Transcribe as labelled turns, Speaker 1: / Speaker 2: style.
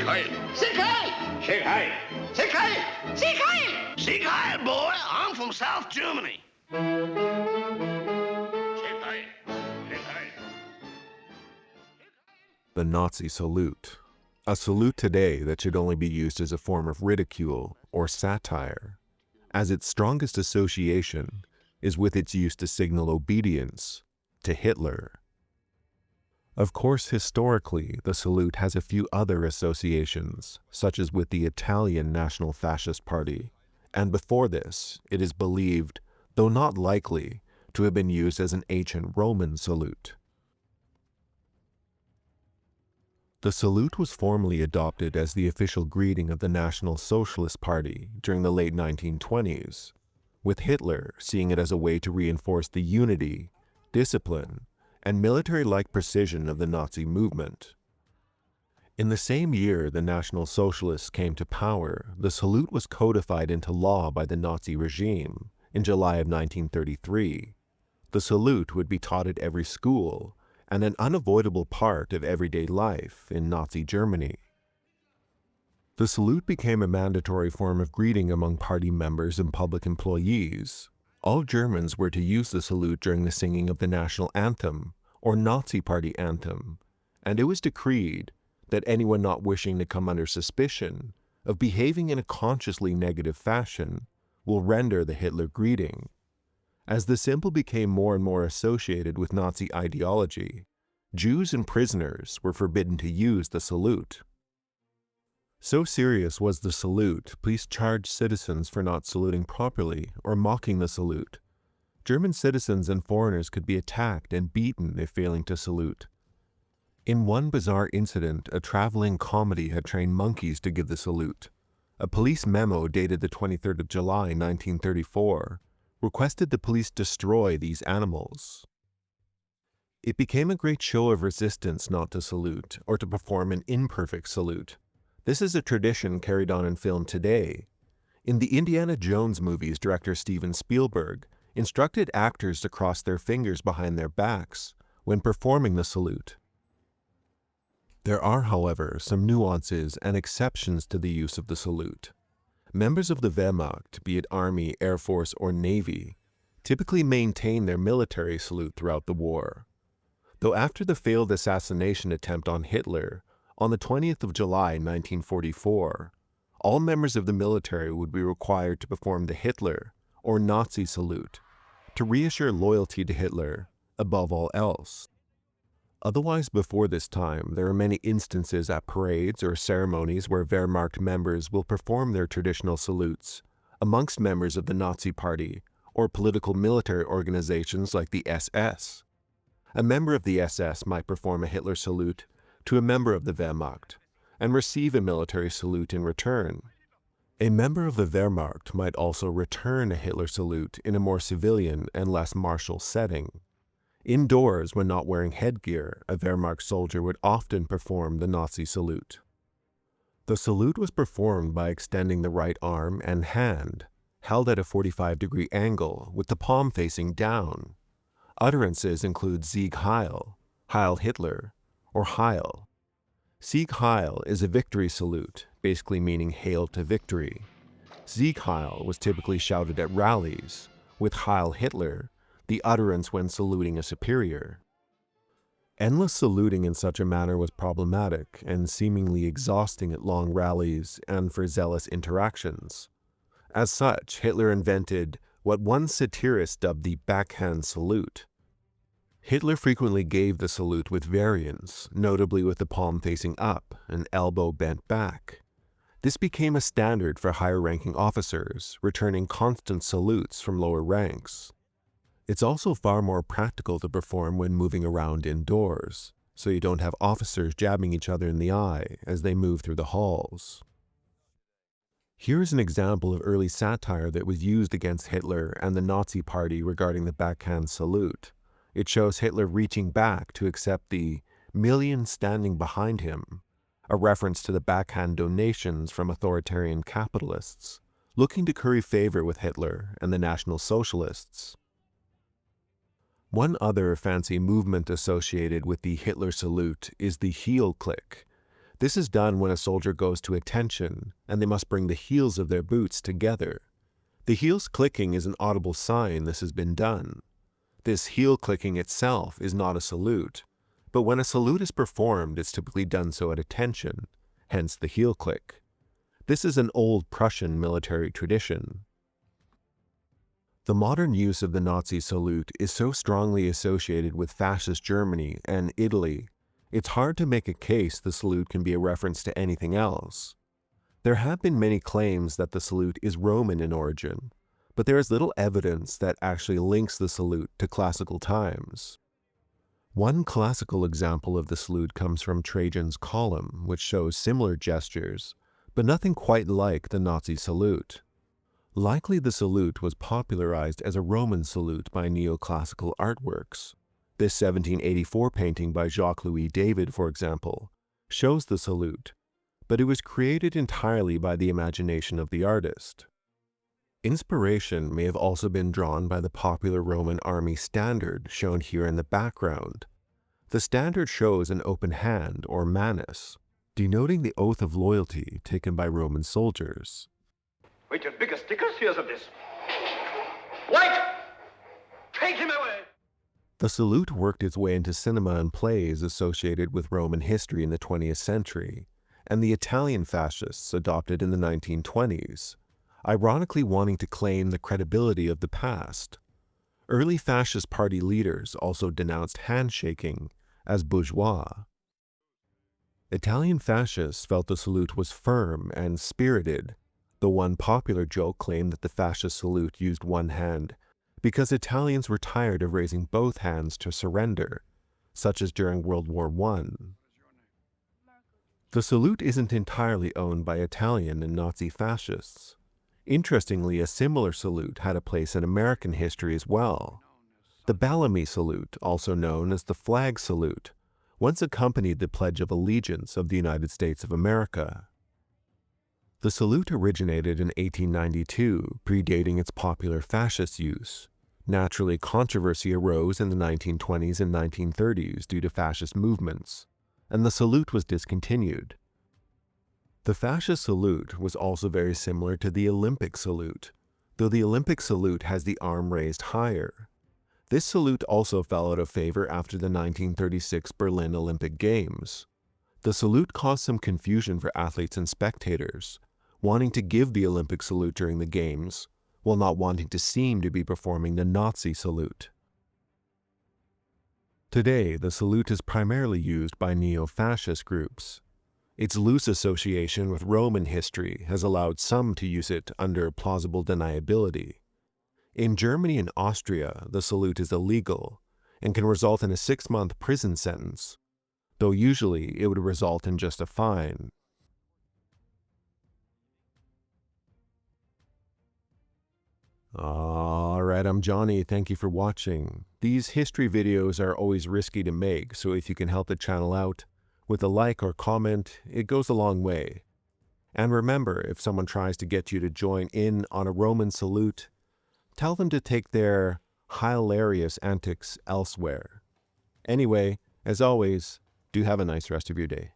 Speaker 1: Sieg Heil!
Speaker 2: Sieg Heil!
Speaker 1: Sieg Heil!
Speaker 2: Sieg Heil! Sieg Heil!
Speaker 1: Sieg Heil, boy! I'm from South Germany. Sieg Heil! Sieg Heil!
Speaker 3: The Nazi salute. A salute today that should only be used as a form of ridicule or satire, as its strongest association is with its use to signal obedience to Hitler. Of course, historically, the salute has a few other associations, such as with the Italian National Fascist Party, and before this, it is believed, though not likely, to have been used as an ancient Roman salute. The salute was formally adopted as the official greeting of the National Socialist Party during the late 1920s, with Hitler seeing it as a way to reinforce the unity, discipline, and military-like precision of the Nazi movement. In the same year the National Socialists came to power, the salute was codified into law by the Nazi regime in July of 1933. The salute would be taught at every school, and an unavoidable part of everyday life in Nazi Germany. The salute became a mandatory form of greeting among party members and public employees. All Germans were to use the salute during the singing of the national anthem, or Nazi Party anthem, and it was decreed that anyone not wishing to come under suspicion of behaving in a consciously negative fashion will render the Hitler greeting. As the symbol became more and more associated with Nazi ideology, Jews and prisoners were forbidden to use the salute. So serious was the salute, police charged citizens for not saluting properly or mocking the salute. German citizens and foreigners could be attacked and beaten if failing to salute. In one bizarre incident, a traveling comedy had trained monkeys to give the salute. A police memo dated the 23rd of July, 1934, requested the police destroy these animals. It became a great show of resistance not to salute or to perform an imperfect salute. This is a tradition carried on in film today. In the Indiana Jones movies, director Steven Spielberg instructed actors to cross their fingers behind their backs when performing the salute. There are, however, some nuances and exceptions to the use of the salute. Members of the Wehrmacht, be it Army, Air Force, or Navy, typically maintain their military salute throughout the war. Though after the failed assassination attempt on Hitler, on the 20th of July, 1944, all members of the military would be required to perform the Hitler, or Nazi salute, to reassure loyalty to Hitler above all else. Otherwise, before this time, there are many instances at parades or ceremonies where Wehrmacht members will perform their traditional salutes amongst members of the Nazi Party or political military organizations like the SS. A member of the SS might perform a Hitler salute to a member of the Wehrmacht and receive a military salute in return. A member of the Wehrmacht might also return a Hitler salute in a more civilian and less martial setting. Indoors, when not wearing headgear, a Wehrmacht soldier would often perform the Nazi salute. The salute was performed by extending the right arm and hand, held at a 45-degree angle with the palm facing down. Utterances include Sieg Heil, Heil Hitler, or Heil. Sieg Heil is a victory salute, basically meaning hail to victory. Sieg Heil was typically shouted at rallies, with Heil Hitler the utterance when saluting a superior. Endless saluting in such a manner was problematic and seemingly exhausting at long rallies and for zealous interactions. As such, Hitler invented what one satirist dubbed the backhand salute. Hitler frequently gave the salute with variants, notably with the palm facing up and elbow bent back. This became a standard for higher-ranking officers, returning constant salutes from lower ranks. It's also far more practical to perform when moving around indoors, so you don't have officers jabbing each other in the eye as they move through the halls. Here's an example of early satire that was used against Hitler and the Nazi Party regarding the backhand salute. It shows Hitler reaching back to accept the millions standing behind him, a reference to the backhand donations from authoritarian capitalists, looking to curry favor with Hitler and the National Socialists. One other fancy movement associated with the Hitler salute is the heel click. This is done when a soldier goes to attention and they must bring the heels of their boots together. The heels clicking is an audible sign this has been done. This heel clicking itself is not a salute, but when a salute is performed, it's typically done so at attention, hence the heel click. This is an old Prussian military tradition. The modern use of the Nazi salute is so strongly associated with fascist Germany and Italy, it's hard to make a case the salute can be a reference to anything else. There have been many claims that the salute is Roman in origin, but there is little evidence that actually links the salute to classical times. One classical example of the salute comes from Trajan's column, which shows similar gestures, but nothing quite like the Nazi salute. Likely the salute was popularized as a Roman salute by neoclassical artworks. This 1784 painting by Jacques-Louis David, for example, shows the salute, but it was created entirely by the imagination of the artist. Inspiration may have also been drawn by the popular Roman army standard shown here in the background. The standard shows an open hand, or manus, denoting the oath of loyalty taken by Roman soldiers.
Speaker 1: Wait, your biggest stickers? Here's of this. Wait! Take him away!
Speaker 3: The salute worked its way into cinema and plays associated with Roman history in the 20th century, and the Italian fascists adopted in the 1920s, ironically wanting to claim the credibility of the past. Early fascist party leaders also denounced handshaking as bourgeois. Italian fascists felt the salute was firm and spirited, though one popular joke claimed that the fascist salute used one hand because Italians were tired of raising both hands to surrender, such as during World War I. The salute isn't entirely owned by Italian and Nazi fascists. Interestingly, a similar salute had a place in American history as well. The Bellamy salute, also known as the flag salute, once accompanied the Pledge of Allegiance of the United States of America. The salute originated in 1892, predating its popular fascist use. Naturally, controversy arose in the 1920s and 1930s due to fascist movements, and the salute was discontinued. The fascist salute was also very similar to the Olympic salute, though the Olympic salute has the arm raised higher. This salute also fell out of favor after the 1936 Berlin Olympic Games. The salute caused some confusion for athletes and spectators, wanting to give the Olympic salute during the Games, while not wanting to seem to be performing the Nazi salute. Today, the salute is primarily used by neo-fascist groups. Its loose association with Roman history has allowed some to use it under plausible deniability. In Germany and Austria, the salute is illegal and can result in a 6-month prison sentence, though usually it would result in just a fine. Alright, I'm Johnny. Thank you for watching. These history videos are always risky to make, so if you can help the channel out with a like or comment, it goes a long way. And remember, if someone tries to get you to join in on a Roman salute, tell them to take their hilarious antics elsewhere. Anyway, as always, do have a nice rest of your day.